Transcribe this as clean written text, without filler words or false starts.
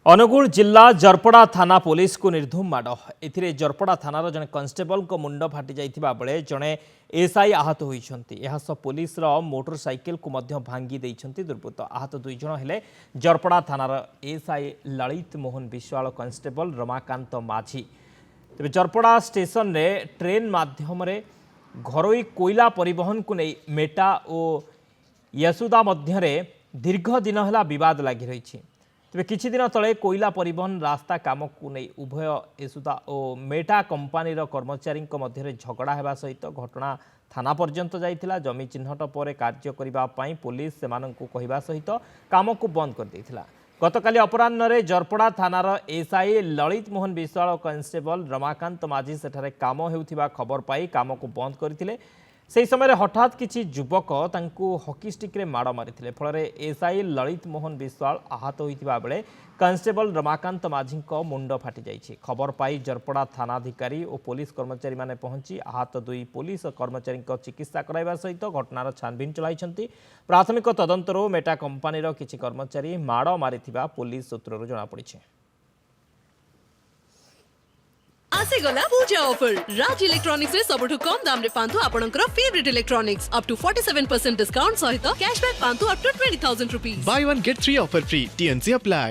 अनुगुल जिला जरपड़ा थाना पुलिस को निर्धूम माड़ ए जरपड़ा थानार जड़े कन्स्टेबल को मुंड फाटी जाइथिबा बेले जड़े एसआई आहत होइछन्ति। पुलिस मोटरसाइकेल को मध्य भांगी देइछन्ति दुर्बृत्त। आहत दुई जण हेले जरपड़ा थानार एसआई ललित मोहन विश्वाल कन्स्टेबल रमाकांत माझी। तेज जरपड़ा स्टेशन रे ट्रेन माध्यम घरोई कोयला परिवहन को नहीं मेटा और यसुदा मध्य दीर्घ दिन है विवाद लगी रही। तेज किछि दिन तले कोयला परिवहन रास्ता काम को नहीं उभय यसुदा और मेटा कंपानी कर्मचारी मध्य झगड़ा होगा सहित घटना थाना पर्यंत जाइथिला। जमी चिन्हट पर कार्य करने पुलिस सेमानंकु कहिबा सहित काम को बंद कर देथिला। गतकाली अपराह्न जरपड़ा थानार एसआई ललित मोहन विश्वाल कन्स्टेबल रमाकांत माझी सेठारे काम हेउथिबा खबर पाई काम को बंद करथिले। से समय हठात किछि युवक तांकु हॉकी स्टिक रे माड़ मारिथिले। फल एसआई ललित मोहन विश्वाल आहत होइथिबा बेले कन्स्टेबल रमाकांत माझी मुंड फाटी जाइछि। खबर पाई जरपड़ा थानाधिकारी और पुलिस कर्मचारी माने पहुंची आहत दुई पुलिस कर्मचारी चिकित्सा कराइबा सहित घटनार छानबीन चलाइछन्ति। प्राथमिक तदंतरो मेटा कंपानीर किछि कर्मचारी माड़ मारिथिबा पुलिस सूत्ररु जणा पड़िछि। आसीगला पूजा ऑफर राज इलेक्ट्रॉनिक्स रे सबठु कम दाम रे पांतु आपनकर favourite electronics up to 47% discount सहित कैशबैक पांतु up to 20,000 rupees. Buy one get 3 offer free. TNC apply.